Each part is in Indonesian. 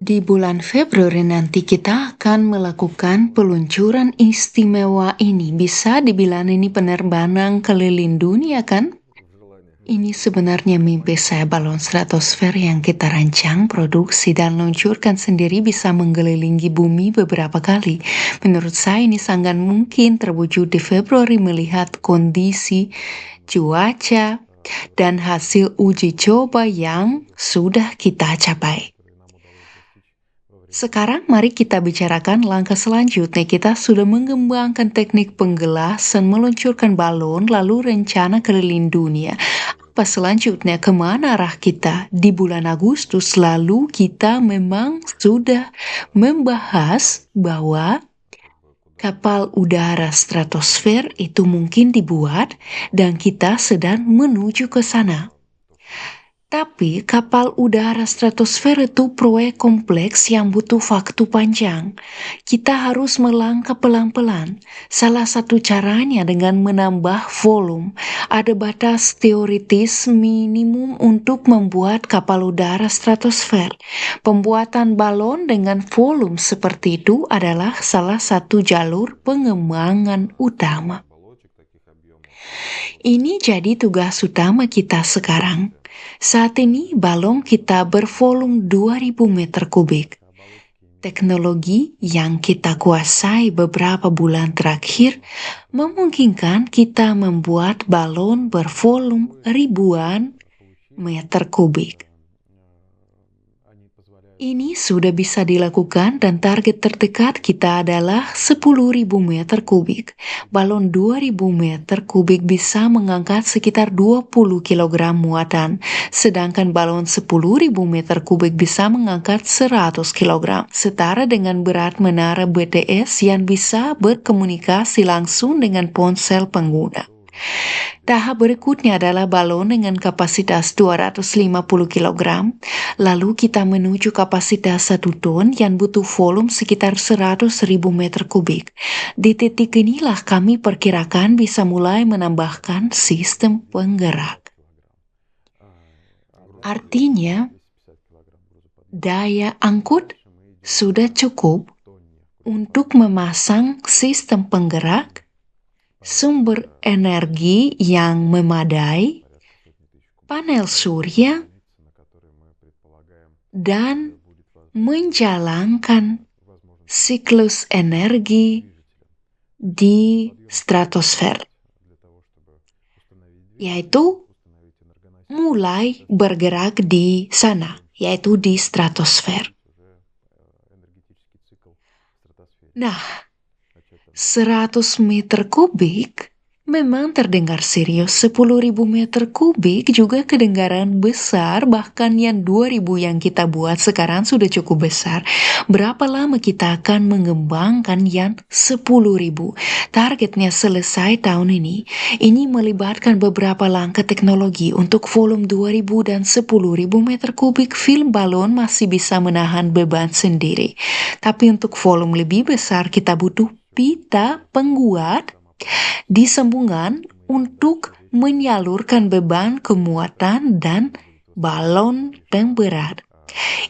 Di bulan Februari nanti kita akan melakukan peluncuran istimewa ini. Bisa dibilang ini penerbangan keliling dunia kan? Ini sebenarnya mimpi saya, balon stratosfer yang kita rancang, produksi, dan luncurkan sendiri bisa mengelilingi bumi beberapa kali. Menurut saya ini sangat mungkin terwujud di Februari melihat kondisi cuaca dan hasil uji coba yang sudah kita capai. Sekarang mari kita bicarakan langkah selanjutnya. Kita sudah mengembangkan teknik penggelasan, meluncurkan balon, lalu rencana keliling dunia. Apa selanjutnya? Kemana arah kita? Di bulan Agustus lalu kita memang sudah membahas bahwa kapal udara stratosfer itu mungkin dibuat dan kita sedang menuju ke sana. Tapi kapal udara stratosfer itu proyek kompleks yang butuh waktu panjang. Kita harus melangkah pelan-pelan. Salah satu caranya dengan menambah volume. Ada batas teoritis minimum untuk membuat kapal udara stratosfer. Pembuatan balon dengan volume seperti itu adalah salah satu jalur pengembangan utama. Ini jadi tugas utama kita sekarang. Saat ini balon kita bervolume 2000 meter kubik. Teknologi yang kita kuasai beberapa bulan terakhir memungkinkan kita membuat balon bervolume ribuan meter kubik. Ini sudah bisa dilakukan dan target terdekat kita adalah 10.000 meter kubik. Balon 2.000 meter kubik bisa mengangkat sekitar 20 kg muatan, sedangkan balon 10.000 meter kubik bisa mengangkat 100 kg, setara dengan berat menara BTS yang bisa berkomunikasi langsung dengan ponsel pengguna. Tahap berikutnya adalah balon dengan kapasitas 250 kg, lalu kita menuju kapasitas 1 ton yang butuh volume sekitar 100.000 meter kubik. Di titik inilah kami perkirakan bisa mulai menambahkan sistem penggerak. Artinya, daya angkut sudah cukup untuk memasang sistem penggerak, sumber energi yang memadai, panel surya, dan menjalankan siklus energi di stratosfer, yaitu mulai bergerak di sana, yaitu di stratosfer. Nah, 100 meter kubik memang terdengar serius. 10.000 meter kubik juga kedengaran besar, bahkan yang 2.000 yang kita buat sekarang sudah cukup besar. Berapa lama kita akan mengembangkan yang 10.000? Targetnya selesai tahun ini. Ini melibatkan beberapa langkah teknologi. Untuk volume 2.000 dan 10.000 meter kubik, film balon masih bisa menahan beban sendiri. Tapi untuk volume lebih besar kita butuh pita penguat di sambungan untuk menyalurkan beban kemuatan dan balon pemberat.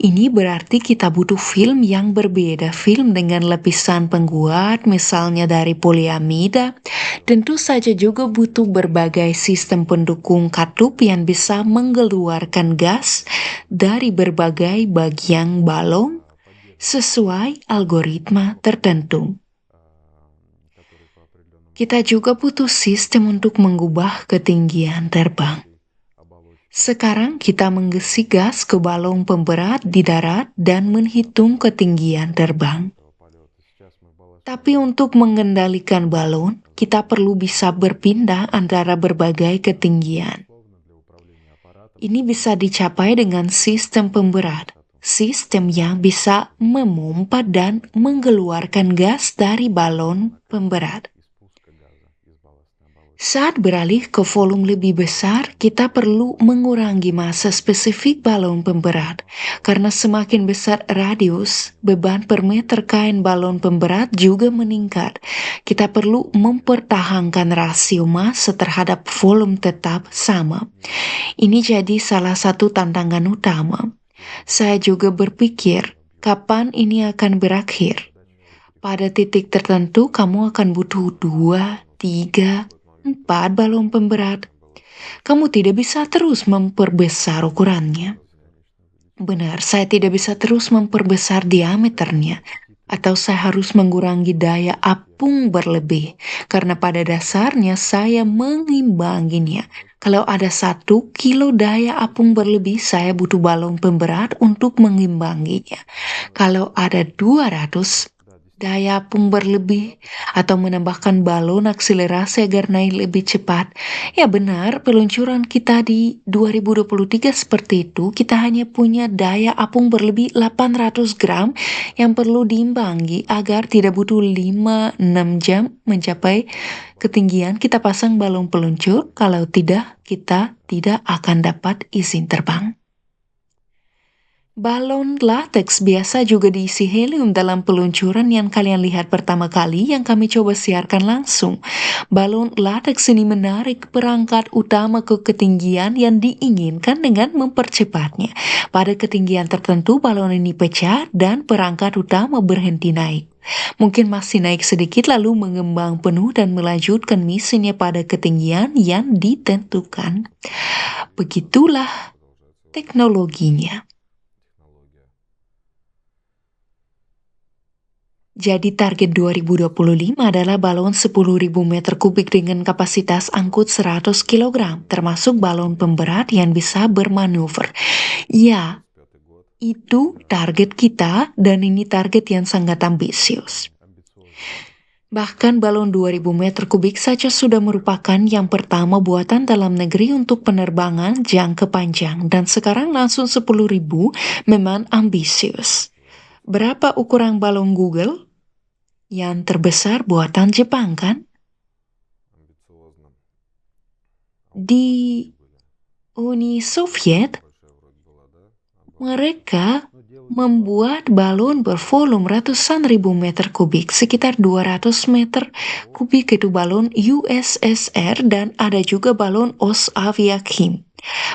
Ini berarti kita butuh film yang berbeda, film dengan lapisan penguat misalnya dari poliamida. Tentu saja juga butuh berbagai sistem pendukung katup yang bisa mengeluarkan gas dari berbagai bagian balon sesuai algoritma tertentu. Kita juga butuh sistem untuk mengubah ketinggian terbang. Sekarang kita mengisi gas ke balon pemberat di darat dan menghitung ketinggian terbang. Tapi untuk mengendalikan balon, kita perlu bisa berpindah antara berbagai ketinggian. Ini bisa dicapai dengan sistem pemberat, sistem yang bisa memompa dan mengeluarkan gas dari balon pemberat. Saat beralih ke volume lebih besar, kita perlu mengurangi massa spesifik balon pemberat. Karena semakin besar radius, beban per meter kain balon pemberat juga meningkat. Kita perlu mempertahankan rasio massa terhadap volume tetap sama. Ini jadi salah satu tantangan utama. Saya juga berpikir, Kapan ini akan berakhir? Pada titik tertentu kamu akan butuh 2, 3, 4 balon pemberat. Kamu tidak bisa terus memperbesar ukurannya. Benar, saya tidak bisa terus memperbesar diameternya, atau saya harus mengurangi daya apung berlebih, karena pada dasarnya saya mengimbanginya. Kalau ada 1 kilo daya apung berlebih, saya butuh balon pemberat untuk mengimbanginya. Kalau ada 200 daya apung berlebih atau menambahkan balon akselerasi agar naik lebih cepat. Ya benar, peluncuran kita di 2023 seperti itu, kita hanya punya daya apung berlebih 800 gram yang perlu diimbangi agar tidak butuh 5-6 jam mencapai ketinggian kita pasang balon peluncur, kalau tidak kita tidak akan dapat izin terbang. Balon latex biasa juga diisi helium dalam peluncuran yang kalian lihat pertama kali yang kami coba siarkan langsung. Balon latex ini menarik perangkat utama ke ketinggian yang diinginkan dengan mempercepatnya. Pada ketinggian tertentu balon ini pecah dan perangkat utama berhenti naik. Mungkin masih naik sedikit lalu mengembang penuh dan melanjutkan misinya pada ketinggian yang ditentukan. Begitulah teknologinya. Jadi target 2025 adalah balon 10.000 meter kubik dengan kapasitas angkut 100 kg, termasuk balon pemberat yang bisa bermanuver. Ya, itu target kita dan ini target yang sangat ambisius. Bahkan balon 2000 meter kubik saja sudah merupakan yang pertama buatan dalam negeri untuk penerbangan jangka panjang dan sekarang langsung 10.000 memang ambisius. Berapa ukuran balon Google? Yang terbesar buatan Jepang kan? Di Uni Soviet, mereka membuat balon bervolume ratusan ribu meter kubik, sekitar 200 meter kubik itu balon USSR dan ada juga balon Osaviakhim.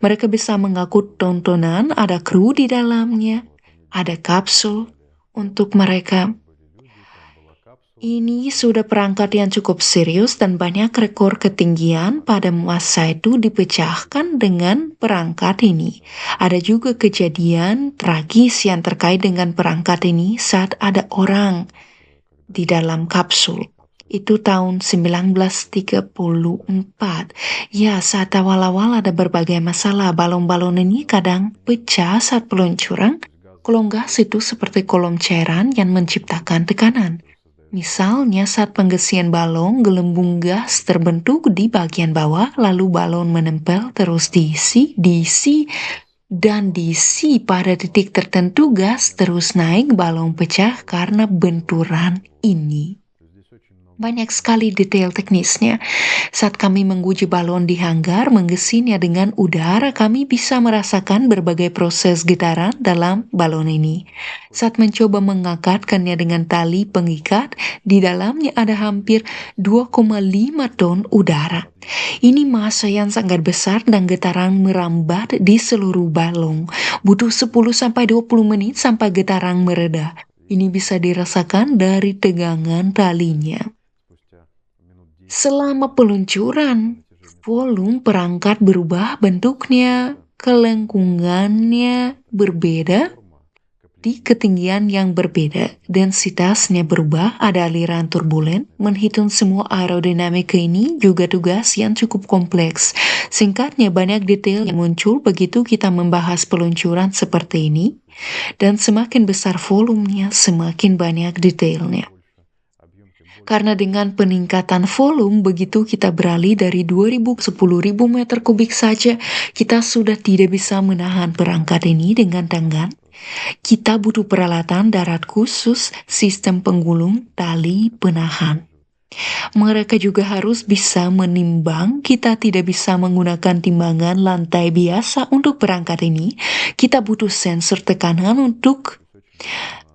Mereka bisa mengangkut tontonan, ada kru di dalamnya, ada kapsul untuk mereka. Ini sudah perangkat yang cukup serius dan banyak rekor ketinggian pada masa itu dipecahkan dengan perangkat ini. Ada juga kejadian tragis yang terkait dengan perangkat ini saat ada orang di dalam kapsul. Itu tahun 1934. Ya, saat awal-awal ada berbagai masalah. Balon-balon ini kadang pecah saat peluncuran. Kolom gas itu seperti kolom cairan yang menciptakan tekanan. Misalnya saat penggesian balon, gelembung gas terbentuk di bagian bawah, lalu balon menempel terus diisi, dan diisi pada titik tertentu gas terus naik, balon pecah karena benturan ini. Banyak sekali detail teknisnya. Saat kami menguji balon di hanggar, menggesinya dengan udara, kami bisa merasakan berbagai proses getaran dalam balon ini. Saat mencoba mengangkatkannya dengan tali pengikat, di dalamnya ada hampir 2,5 ton udara. Ini massa yang sangat besar dan getaran merambat di seluruh balon. Butuh 10-20 menit sampai getaran mereda. Ini bisa dirasakan dari tegangan talinya. Selama peluncuran, volume perangkat berubah bentuknya, kelengkungannya berbeda di ketinggian yang berbeda, densitasnya berubah, ada aliran turbulen. Menghitung semua aerodinamika ini juga tugas yang cukup kompleks. Singkatnya, banyak detail yang muncul begitu kita membahas peluncuran seperti ini, dan semakin besar volumenya, semakin banyak detailnya. Karena dengan peningkatan volume, begitu kita beralih dari 2000 ke 10.000 meter kubik saja, kita sudah tidak bisa menahan perangkat ini dengan tangan. Kita butuh peralatan darat khusus, sistem penggulung, tali penahan. Mereka juga harus bisa menimbang. Kita tidak bisa menggunakan timbangan lantai biasa untuk perangkat ini. Kita butuh sensor tekanan untuk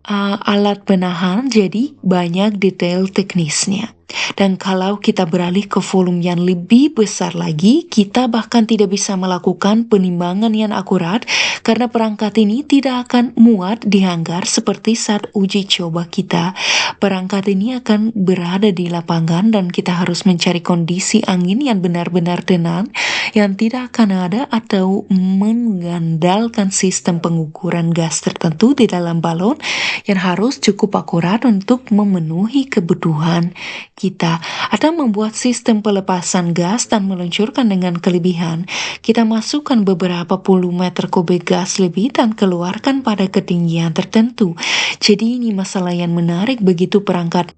alat penahan, jadi banyak detail teknisnya. Dan kalau kita beralih ke volume yang lebih besar lagi, kita bahkan tidak bisa melakukan penimbangan yang akurat karena perangkat ini tidak akan muat di hanggar seperti saat uji coba kita. Perangkat ini akan berada di lapangan dan kita harus mencari kondisi angin yang benar-benar tenang, yang tidak akan ada atau mengandalkan sistem pengukuran gas tertentu di dalam balon yang harus cukup akurat untuk memenuhi kebutuhan kita, atau membuat sistem pelepasan gas dan meluncurkan dengan kelebihan. Kita masukkan beberapa puluh meter kubik gas lebih dan keluarkan pada ketinggian tertentu. Jadi ini masalah yang menarik, begitu perangkat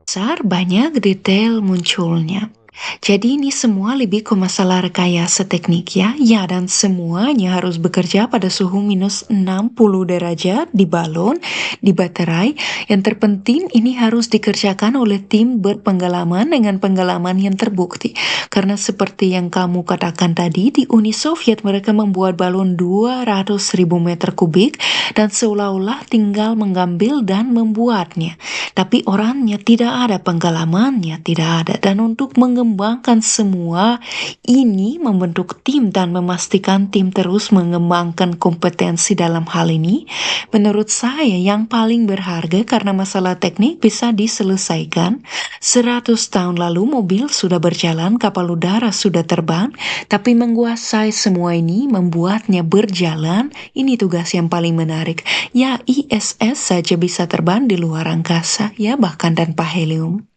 besar banyak detail munculnya. Jadi ini semua lebih ke masalah rekayasa teknik ya. Ya, dan semuanya harus bekerja pada suhu minus 60 derajat di balon, di baterai. Yang terpenting ini harus dikerjakan oleh tim berpengalaman dengan pengalaman yang terbukti. Karena seperti yang kamu katakan tadi, di Uni Soviet mereka membuat balon 200.000 meter kubik dan seolah-olah tinggal mengambil dan membuatnya. Tapi orangnya tidak ada, pengalamannya tidak ada. Dan untuk mengembangkan semua ini, membentuk tim dan memastikan tim terus mengembangkan kompetensi dalam hal ini, menurut saya yang paling berharga karena masalah teknik bisa diselesaikan. 100 tahun lalu mobil sudah berjalan, kapal udara sudah terbang, tapi menguasai semua ini, membuatnya berjalan, ini tugas yang paling menarik. Ya, ISS saja bisa terbang di luar angkasa, ya bahkan tanpa helium.